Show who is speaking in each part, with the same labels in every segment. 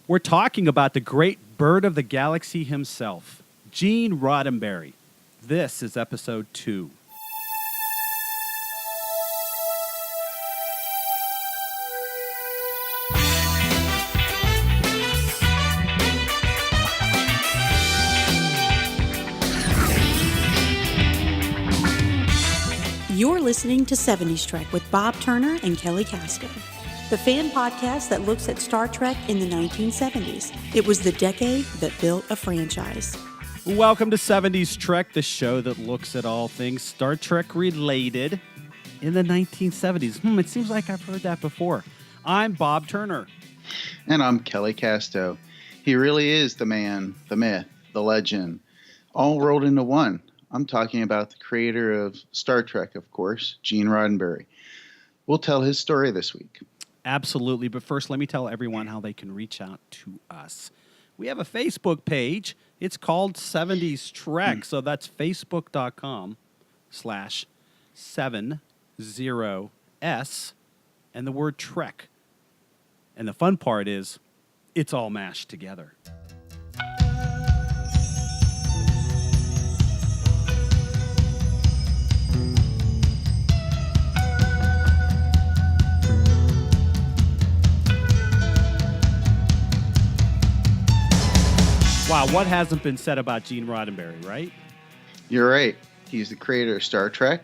Speaker 1: We're talking about the great bird of the galaxy himself, Gene Roddenberry. This is episode 2.
Speaker 2: You're listening to 70s Trek with Bob Turner and Kelly Casco, the fan podcast that looks at Star Trek in the 1970s. It was the decade that built a franchise.
Speaker 1: Welcome to 70s Trek, the show that looks at all things Star Trek related in the 1970s. It seems like I've heard that before. I'm Bob Turner.
Speaker 3: And I'm Kelly Casco. He really is the man, the myth, the legend, all rolled into one. I'm talking about the creator of Star Trek, of course, Gene Roddenberry. We'll tell his story this week.
Speaker 1: Absolutely. But first, let me tell everyone how they can reach out to us. We have a Facebook page. It's called 70s Trek. So that's facebook.com/70s and the word Trek. And the fun part is it's all mashed together. Wow, what hasn't been said about Gene Roddenberry, right?
Speaker 3: You're right. He's the creator of Star Trek,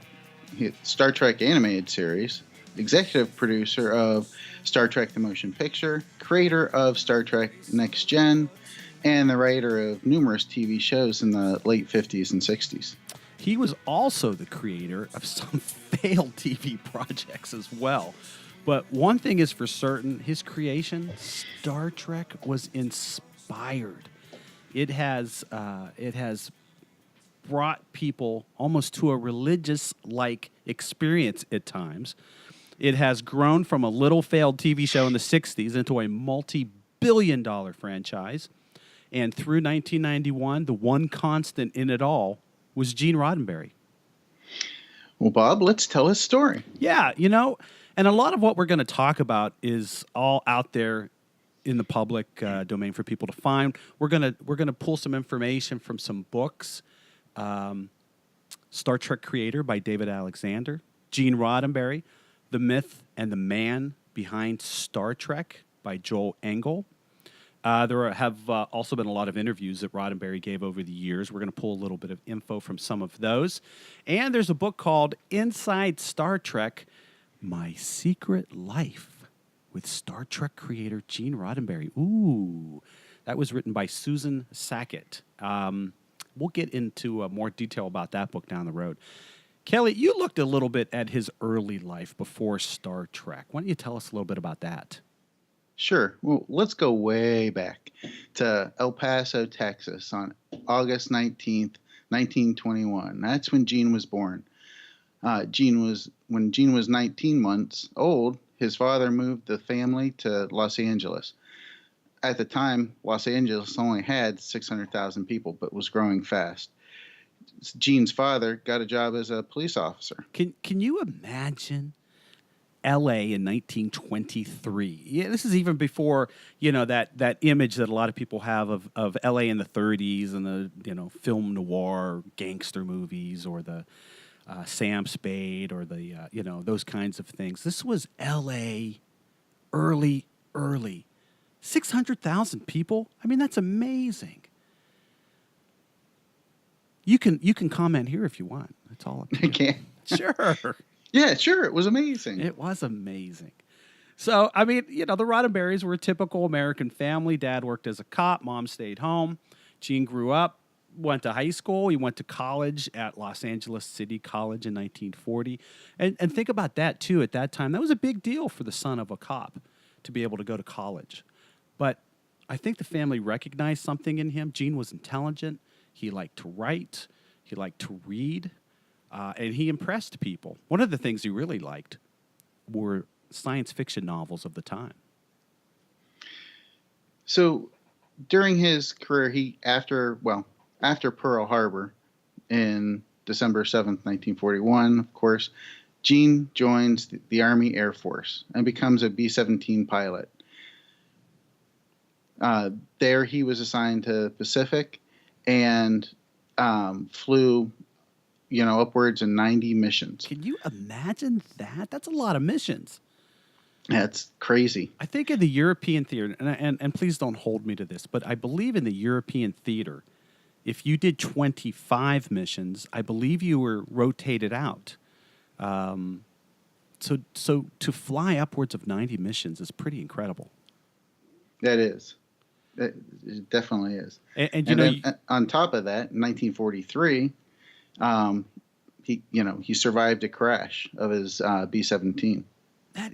Speaker 3: Star Trek animated series, executive producer of Star Trek the Motion Picture, creator of Star Trek Next Gen, and the writer of numerous TV shows in the late 50s and 60s.
Speaker 1: He was also the creator of some failed TV projects as well. But one thing is for certain, his creation, Star Trek, was inspired. It has brought people almost to a religious-like experience at times. It has grown from a little failed TV show in the 60s into a multi-billion-dollar franchise. And through 1991, the one constant in it all was Gene Roddenberry.
Speaker 3: Well, Bob, let's tell his story.
Speaker 1: Yeah, and a lot of what we're going to talk about is all out there in the public domain for people to find. We're gonna pull some information from some books. Star Trek Creator by David Alexander, Gene Roddenberry, The Myth and the Man Behind Star Trek by Joel Engel. There have also been a lot of interviews that Roddenberry gave over the years. We're going to pull a little bit of info from some of those. And there's a book called Inside Star Trek, My Secret Life, with Star Trek creator Gene Roddenberry. Ooh, that was written by Susan Sackett. We'll get into more detail about that book down the road. Kelly, you looked a little bit at his early life before Star Trek. Why don't you tell us a little bit about that?
Speaker 3: Sure. Well, let's go way back to El Paso, Texas on August 19th, 1921. That's when Gene was born. When Gene was 19 months old, his father moved the family to Los Angeles. At the time, Los Angeles only had 600,000 people, but was growing fast. Gene's father got a job as a police officer.
Speaker 1: Can you imagine L.A. in 1923? Yeah, this is even before that image that a lot of people have of L.A. in the 30s and the film noir gangster movies or the Sam Spade or the those kinds of things. This was L.A. early. 600,000 people. I mean, that's amazing. You can comment here if you want. That's all.
Speaker 3: I can.
Speaker 1: Sure.
Speaker 3: Yeah, sure. It was amazing.
Speaker 1: It was amazing. So, I mean, the Roddenberrys were a typical American family. Dad worked as a cop. Mom stayed home. Gene grew up, went to high school. He went to college at Los Angeles City College in 1940. And think about that, too. At that time, that was a big deal for the son of a cop to be able to go to college. But I think the family recognized something in him. Gene was intelligent. He liked to write. He liked to read. And he impressed people. One of the things he really liked were science fiction novels of the time.
Speaker 3: So during his career, after Pearl Harbor in December 7th, 1941, of course, Gene joins the Army Air Force and becomes a B-17 pilot. There he was assigned to the Pacific and flew, upwards of 90 missions.
Speaker 1: Can you imagine that? That's a lot of missions.
Speaker 3: That's crazy.
Speaker 1: I think in the European theater, and please don't hold me to this, but I believe in the European theater, if you did 25 missions, I believe you were rotated out. So to fly upwards of 90 missions is pretty incredible.
Speaker 3: That is. It definitely is.
Speaker 1: And
Speaker 3: then on top of that, in 1943, he survived a crash of his B-17.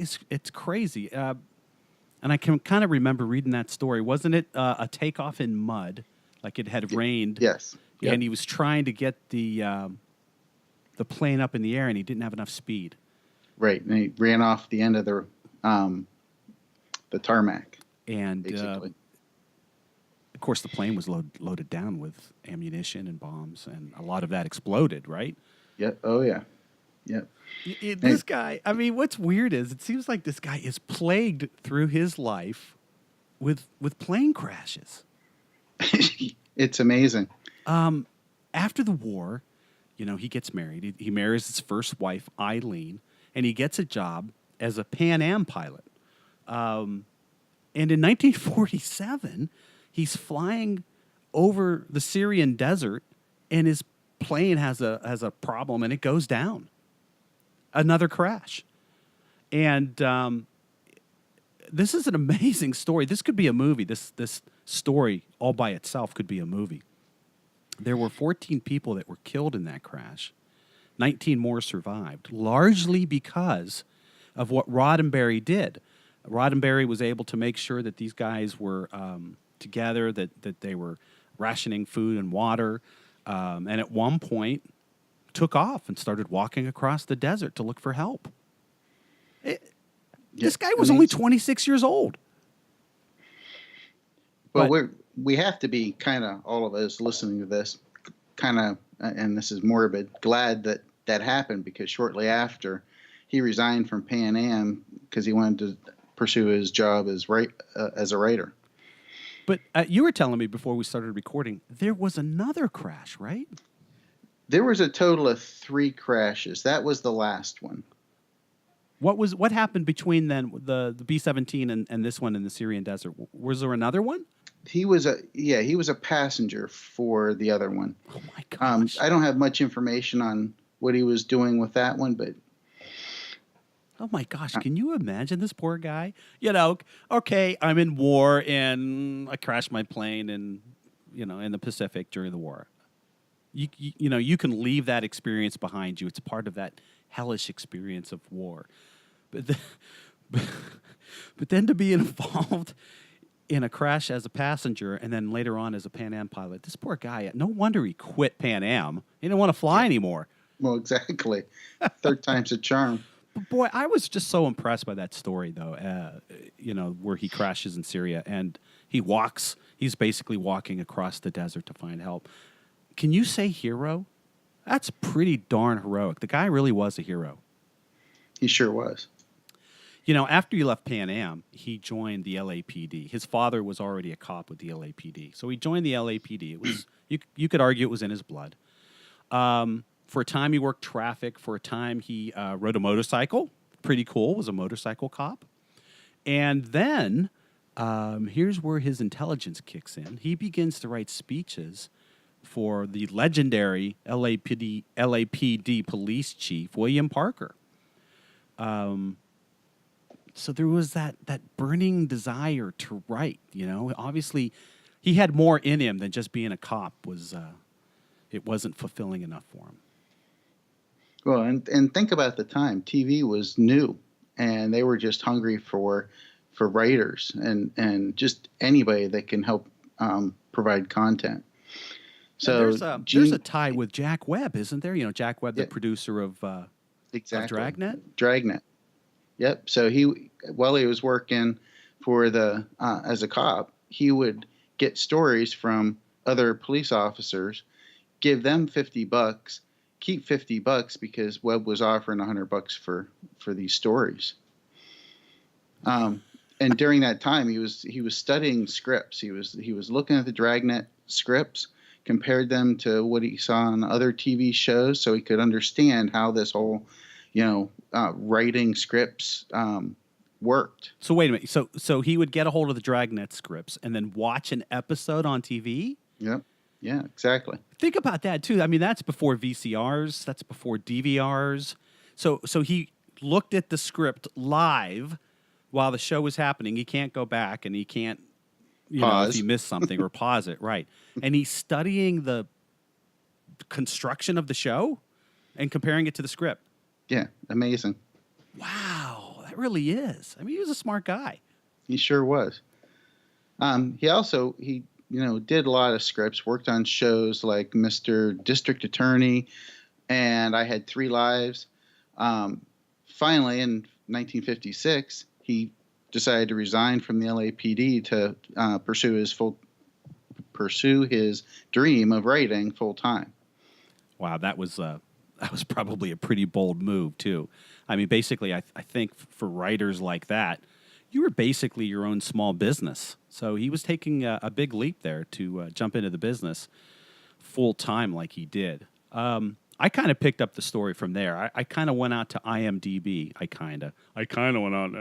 Speaker 1: it's crazy. And I can kind of remember reading that story. Wasn't it a takeoff in mud, like it had rained?
Speaker 3: Yes. Yep.
Speaker 1: And he was trying to get the plane up in the air, and he didn't have enough speed.
Speaker 3: Right, and he ran off the end of the tarmac.
Speaker 1: And
Speaker 3: basically.
Speaker 1: Of course, the plane was loaded down with ammunition and bombs, and a lot of that exploded, right?
Speaker 3: Yep. Oh, yeah. Yep.
Speaker 1: This guy, I mean, what's weird is it seems like this guy is plagued through his life with plane crashes.
Speaker 3: It's amazing.
Speaker 1: After the war, he gets married. He marries his first wife, Eileen, and he gets a job as a Pan Am pilot. And in 1947, he's flying over the Syrian desert, and his plane has a problem, and it goes down. Another crash. And this is an amazing story. This could be a movie. This story all by itself could be a movie. There were 14 people that were killed in that crash. 19 more survived, largely because of what Roddenberry did. Roddenberry was able to make sure that these guys were together, that they were rationing food and water, and at one point took off and started walking across the desert to look for help. This guy was only 26 years old.
Speaker 3: Well, we have to be kind of, all of us listening to this, kind of, and this is morbid, glad that happened, because shortly after, he resigned from Pan Am because he wanted to pursue his job as a writer.
Speaker 1: But you were telling me before we started recording, there was another crash, right?
Speaker 3: There was a total of 3 crashes. That was the last one.
Speaker 1: What happened between then the B-17 and this one in the Syrian desert? Was there another one?
Speaker 3: He was a passenger for the other one.
Speaker 1: Oh my gosh!
Speaker 3: I don't have much information on what he was doing with that one, but
Speaker 1: oh my gosh, can you imagine this poor guy? Okay, I'm in war and I crashed my plane in the Pacific during the war. You can leave that experience behind you. It's part of that hellish experience of war. But then to be involved in a crash as a passenger and then later on as a Pan Am pilot, this poor guy, no wonder he quit Pan Am. He didn't want to fly anymore.
Speaker 3: Well, exactly. Third time's a charm.
Speaker 1: But boy, I was just so impressed by that story, though, where he crashes in Syria and he's basically walking across the desert to find help. Can you say hero? That's pretty darn heroic. The guy really was a hero.
Speaker 3: He sure was.
Speaker 1: After he left Pan Am, he joined the LAPD. His father was already a cop with the LAPD. So he joined the LAPD. It was you could argue it was in his blood. For a time, he worked traffic. For a time, he rode a motorcycle. Pretty cool. Was a motorcycle cop. And then here's where his intelligence kicks in. He begins to write speeches for the legendary LAPD police chief, William Parker. So there was that burning desire to write, Obviously, he had more in him than just being a cop. It wasn't fulfilling enough for him.
Speaker 3: Well, and think about the time. TV was new, and they were just hungry for writers and just anybody that can help provnet content. So
Speaker 1: there's a tie with Jack Webb, isn't there? Jack Webb, the producer of Dragnet.
Speaker 3: Dragnet. Yep. So while he was working for as a cop, he would get stories from other police officers, give them $50, keep $50 because Webb was offering $100 for these stories. And during that time, he was studying scripts. He was looking at the Dragnet scripts, compared them to what he saw on other TV shows, so he could understand how this whole, writing scripts worked.
Speaker 1: So wait a minute. So he would get a hold of the Dragnet scripts and then watch an episode on TV?
Speaker 3: Yep. Yeah, exactly.
Speaker 1: Think about that too. I mean, that's before VCRs, that's before DVRs. So he looked at the script live while the show was happening. He can't go back and he can't if he missed something or pause it, right. And he's studying the construction of the show and comparing it to the script.
Speaker 3: Yeah, amazing.
Speaker 1: Wow, that really is. I mean, he was a smart guy.
Speaker 3: He sure was. He did a lot of scripts, worked on shows like Mr. District Attorney and I Had Three Lives. Finally, in 1956, he decided to resign from the LAPD to pursue his dream of writing full time.
Speaker 1: Wow, that was probably a pretty bold move too. I mean, basically, I think for writers like that, you were basically your own small business. So he was taking a big leap there to jump into the business full time like he did. I kind of picked up the story from there. I kind of went out to IMDb. I kind of went out.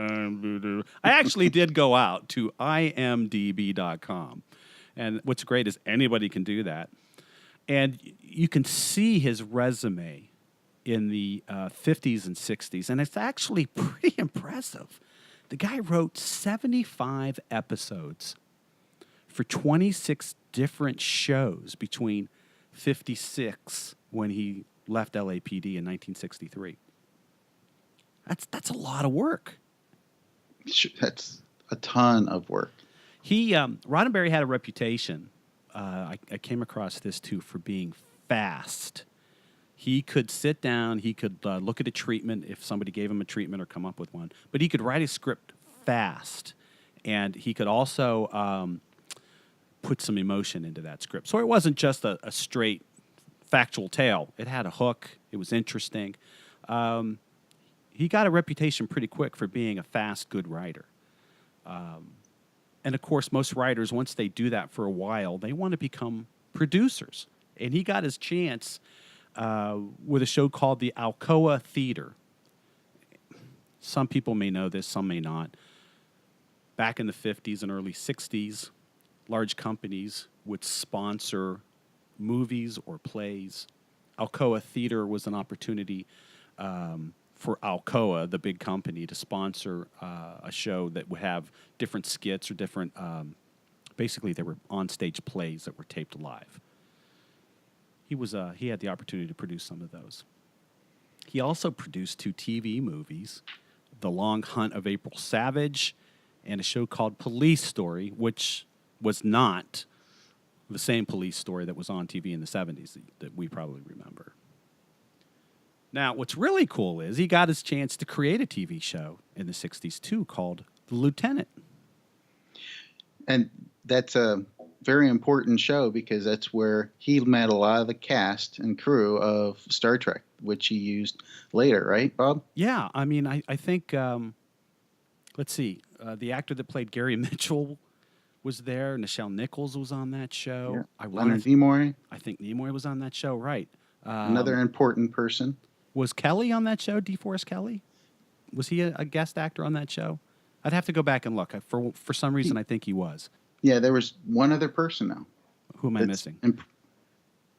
Speaker 1: I actually did go out to imdb.com. And what's great is anybody can do that. And you can see his resume in the 50s and 60s. And it's actually pretty impressive. The guy wrote 75 episodes for 26 different shows between 56 when he left LAPD in 1963. That's a lot of work.
Speaker 3: That's a ton of work.
Speaker 1: Roddenberry had a reputation. I came across this too for being fast. He could sit down. He could look at a treatment if somebody gave him a treatment or come up with one. But he could write a script fast, and he could also put some emotion into that script. So it wasn't just a straight factual tale. It had a hook. It was interesting. He got a reputation pretty quick for being a fast, good writer. And, of course, most writers, once they do that for a while, they want to become producers. And he got his chance with a show called the Alcoa Theater. Some people may know this, some may not. Back in the 50s and early 60s, large companies would sponsor movies or plays. Alcoa Theater was an opportunity for Alcoa, the big company, to sponsor a show that would have different skits or different, basically they were on-stage plays that were taped live. He had the opportunity to produce some of those. He also produced 2 TV movies, The Long Hunt of April Savage and a show called Police Story, which was not the same police story that was on TV in the 70s that we probably remember. Now, what's really cool is he got his chance to create a TV show in the 60s, too, called The Lieutenant.
Speaker 3: And that's a very important show because that's where he met a lot of the cast and crew of Star Trek, which he used later, right, Bob?
Speaker 1: Yeah, I mean, I think, let's see, the actor that played Gary Mitchell was there. Nichelle Nichols was on that show.
Speaker 3: Yeah. Leonard Nimoy.
Speaker 1: I think Nimoy was on that show, right.
Speaker 3: Another important person.
Speaker 1: Was Kelly on that show, DeForest Kelly? Was he a guest actor on that show? I'd have to go back and look. For some reason, I think he was.
Speaker 3: Yeah, there was one other person now.
Speaker 1: Who am I missing?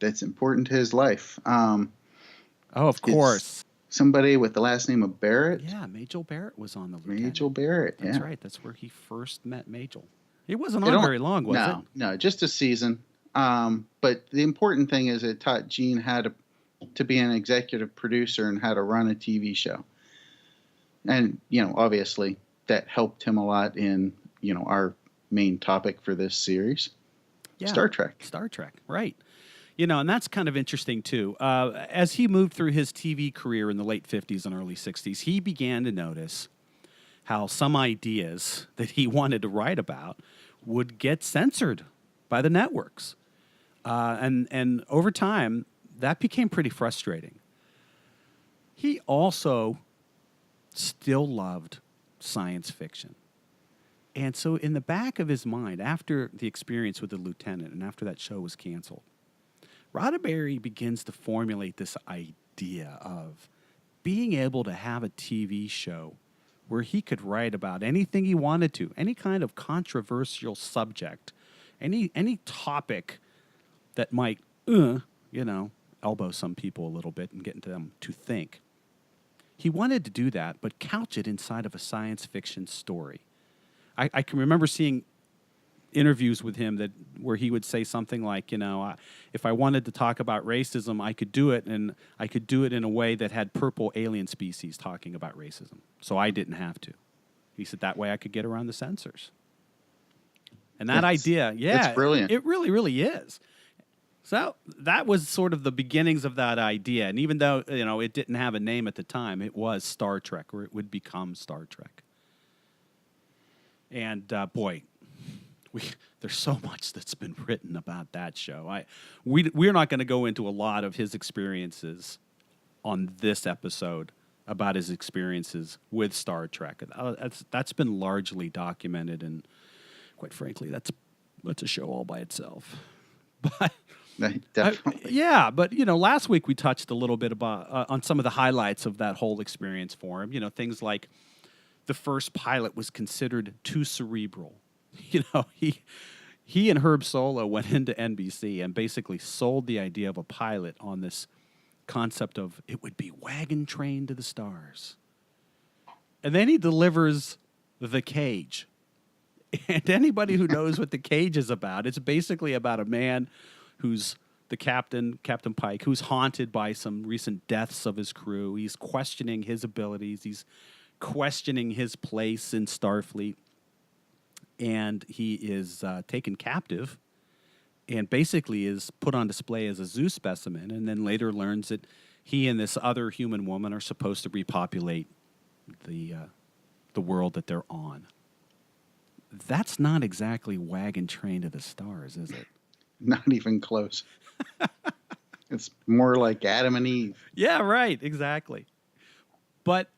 Speaker 3: That's important to his life.
Speaker 1: Of course.
Speaker 3: Somebody with the last name of Barrett.
Speaker 1: Yeah, Majel Barrett was on The Lieutenant.
Speaker 3: Majel Barrett, yeah.
Speaker 1: That's right. That's where he first met Majel. It wasn't on very long, was it?
Speaker 3: No, just a season. But the important thing is it taught Gene how to be an executive producer and how to run a TV show. And, obviously that helped him a lot in, our main topic for this series, Star Trek.
Speaker 1: Star Trek, right. And that's kind of interesting, too. As he moved through his TV career in the late 50s and early 60s, he began to notice how some ideas that he wanted to write about would get censored by the networks. And over time, that became pretty frustrating. He also still loved science fiction. And so in the back of his mind, after the experience with the lieutenant and after that show was canceled, Roddenberry begins to formulate this idea of being able to have a TV show where he could write about anything he wanted to, any kind of controversial subject, any topic that might, elbow some people a little bit and get into them to think. He wanted to do that, but couch it inside of a science fiction story. I can remember seeing interviews with him where he would say something like, if I wanted to talk about racism, I could do it, and I could do it in a way that had purple alien species talking about racism, so I didn't have to. He said that way I could get around the censors. And that idea,
Speaker 3: it's brilliant.
Speaker 1: It really, really is. So that was sort of the beginnings of that idea. And even though, it didn't have a name at the time, it was Star Trek, or it would become Star Trek. And there's so much that's been written about that show. We're not going to go into a lot of his experiences on this episode about his experiences with Star Trek. That's been largely documented, and quite frankly, that's a show all by itself. But
Speaker 3: definitely,
Speaker 1: but last week we touched a little bit about on some of the highlights of that whole experience for him. Things like the first pilot was considered too cerebral. He and Herb Solow went into NBC and basically sold the idea of a pilot on this concept of it would be wagon train to the stars. And then he delivers The Cage. And anybody who knows what The Cage is about, it's basically about a man who's the Captain Pike, who's haunted by some recent deaths of his crew. He's questioning his abilities. He's questioning his place in Starfleet. And he is taken captive and basically is put on display as a zoo specimen, and then later learns that he and this other human woman are supposed to repopulate the world that they're on. That's not exactly wagon train to the stars, is it?
Speaker 3: Not even close. It's more like Adam and Eve.
Speaker 1: Yeah, right, exactly. But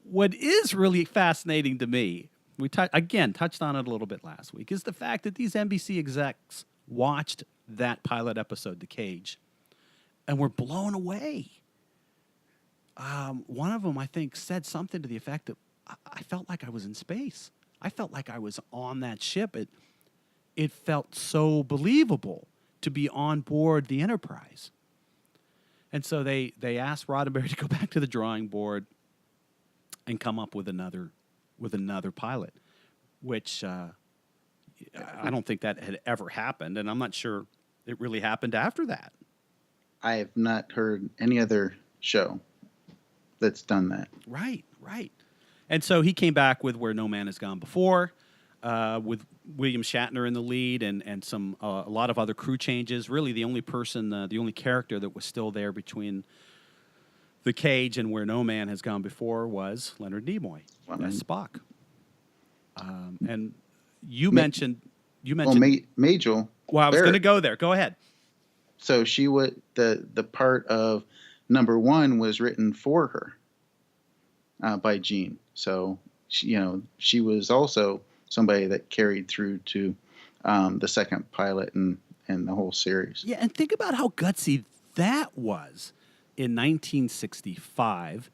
Speaker 1: what is really fascinating to me, we touched on it a little bit last week, is the fact that these NBC execs watched that pilot episode, The Cage, and were blown away. One of them, I think, said something to the effect that I felt like I was in space. I felt like I was on that ship. It felt so believable to be on board the Enterprise. And so they asked Roddenberry to go back to the drawing board and come up with another pilot, which I don't think that had ever happened, and I'm not sure it really happened after that.
Speaker 3: I have not heard any other show that's done that.
Speaker 1: Right. And so he came back with Where No Man Has Gone Before, with William Shatner in the lead, and some a lot of other crew changes. Really, the only character that was still there between The Cage and Where No Man Has Gone Before was Leonard Nimoy as Spock. And you mentioned
Speaker 3: Majel.
Speaker 1: Well, I was going to go there. Go ahead.
Speaker 3: So she would the part of number one was written for her by Gene. So she was also somebody that carried through to the second pilot and the whole series.
Speaker 1: Yeah, and think about how gutsy that was in 1965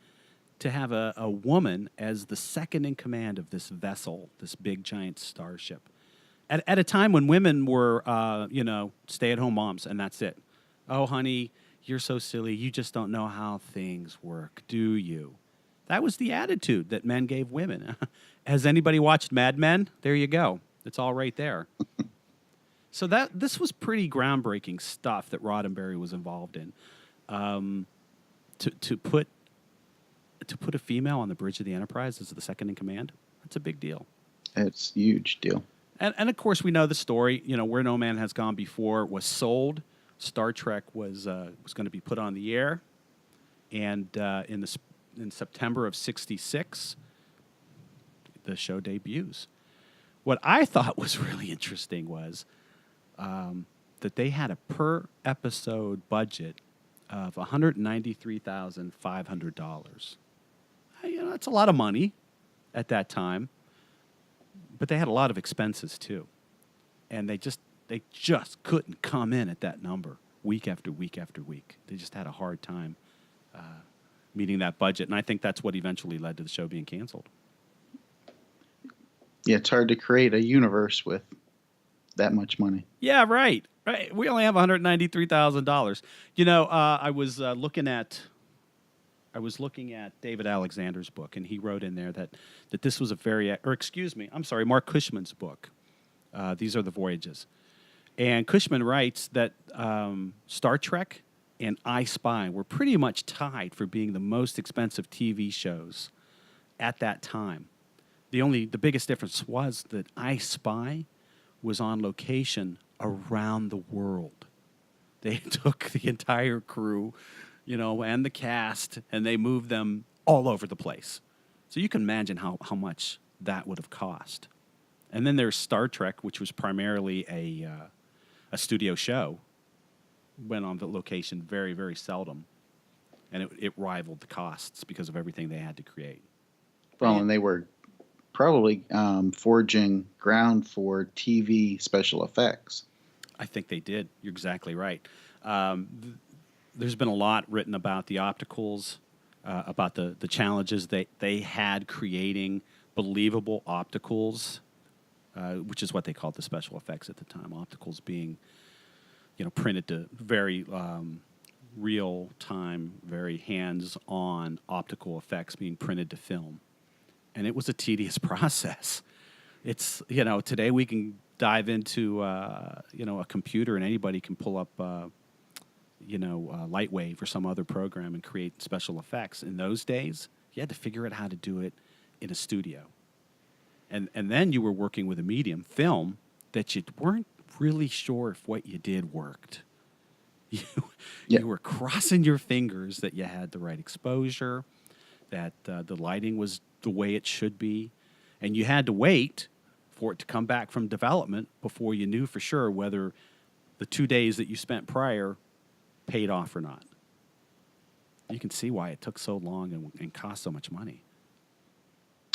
Speaker 1: to have a woman as the second in command of this vessel, this big giant starship. At a time when women were, stay-at-home moms, and that's it. Oh, honey, you're so silly. You just don't know how things work, do you? That was the attitude that men gave women. Has anybody watched Mad Men? There you go. It's all right there. So this was pretty groundbreaking stuff that Roddenberry was involved in. To put a female on the bridge of the Enterprise as the second in command, that's a big deal.
Speaker 3: It's a huge deal.
Speaker 1: And of course, we know the story. Where No Man Has Gone Before was sold. Star Trek was going to be put on the air, and in September of '66, the show debuts. What I thought was really interesting was that they had a per episode budget of $193,500. That's a lot of money at that time. But they had a lot of expenses too, and they just couldn't come in at that number week after week after week. They just had a hard time meeting that budget, and I think that's what eventually led to the show being canceled.
Speaker 3: Yeah, it's hard to create a universe with that much money.
Speaker 1: Yeah, right. We only have $193,000. You know, I was looking at David Alexander's book, and he wrote in there that this was Mark Cushman's book. These are the voyages. And Cushman writes that Star Trek and I Spy were pretty much tied for being the most expensive TV shows at that time. The biggest difference was that I Spy was on location around the world. They took the entire crew, and the cast, and they moved them all over the place. So you can imagine how much that would have cost. And then there's Star Trek, which was primarily a studio show, went on the location very, very seldom, and it rivaled the costs because of everything they had to create.
Speaker 3: Well, and they were probably forging ground for TV special effects.
Speaker 1: I think they did. You're exactly right. There's been a lot written about the opticals, about the challenges they had creating believable opticals, which is what they called the special effects at the time. Opticals being, printed to very real-time, very hands-on optical effects being printed to film. And it was a tedious process. It's, today we can dive into, a computer and anybody can pull up, Lightwave or some other program and create special effects. In those days, you had to figure out how to do it in a studio. And then you were working with a medium, film, that you weren't really sure if what you did worked. You were crossing your fingers that you had the right exposure, that the lighting was the way it should be, and you had to wait for it to come back from development before you knew for sure whether the 2 days that you spent prior paid off or not. You can see why it took so long and cost so much money.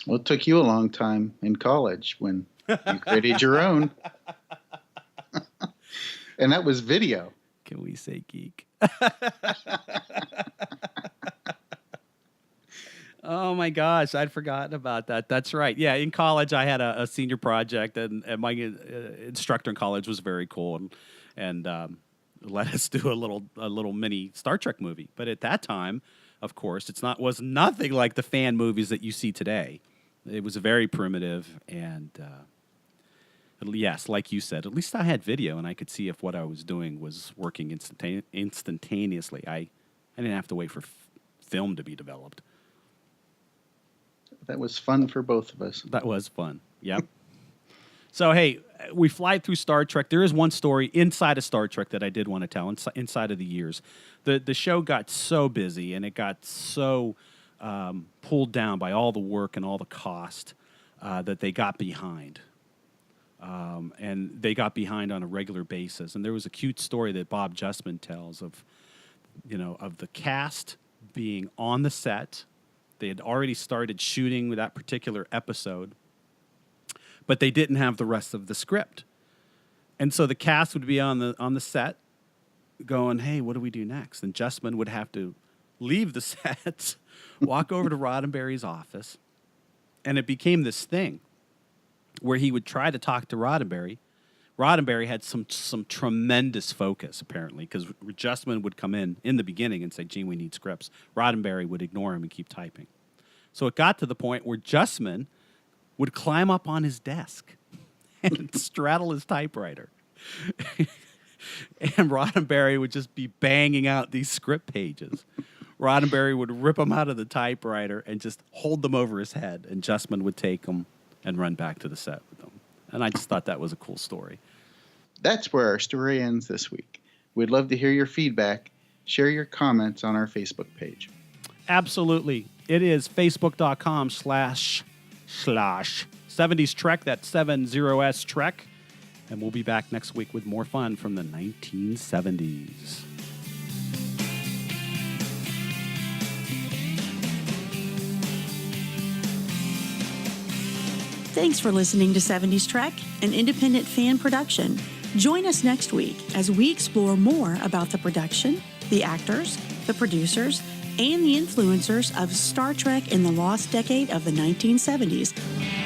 Speaker 3: Well, it took you a long time in college when you created your own. And that was video.
Speaker 1: Can we say geek? Oh, my gosh. I'd forgotten about that. That's right. Yeah, in college, I had a senior project, and my instructor in college was very cool and let us do a little mini Star Trek movie. But at that time, of course, was nothing like the fan movies that you see today. It was very primitive, and yes, like you said, at least I had video, and I could see if what I was doing was working instantaneously. I didn't have to wait for film to be developed.
Speaker 3: That was fun for both of us.
Speaker 1: That was fun. Yep. So, hey, we fly through Star Trek. There is one story inside of Star Trek that I did want to tell inside of the years. The show got so busy, and it got so pulled down by all the work and all the cost that they got behind. And they got behind on a regular basis. And there was a cute story that Bob Justman tells of the cast being on the set. They had already started shooting with that particular episode, but they didn't have the rest of the script. And so the cast would be on the set going, hey, what do we do next? And Justman would have to leave the set, walk over to Roddenberry's office, and it became this thing where he would try to talk to Roddenberry. Roddenberry had some tremendous focus, apparently, because Justman would come in the beginning and say, gee, we need scripts. Roddenberry would ignore him and keep typing. So it got to the point where Justman would climb up on his desk and straddle his typewriter. And Roddenberry would just be banging out these script pages. Roddenberry would rip them out of the typewriter and just hold them over his head, and Justman would take them and run back to the set with them. And I just thought that was a cool story.
Speaker 3: That's where our story ends this week. We'd love to hear your feedback. Share your comments on our Facebook page.
Speaker 1: Absolutely. It is facebook.com//70s Trek. That's 70S Trek. And we'll be back next week with more fun from the 1970s.
Speaker 2: Thanks for listening to 70s Trek, an independent fan production. Join us next week as we explore more about the production, the actors, the producers, and the influencers of Star Trek in the lost decade of the 1970s.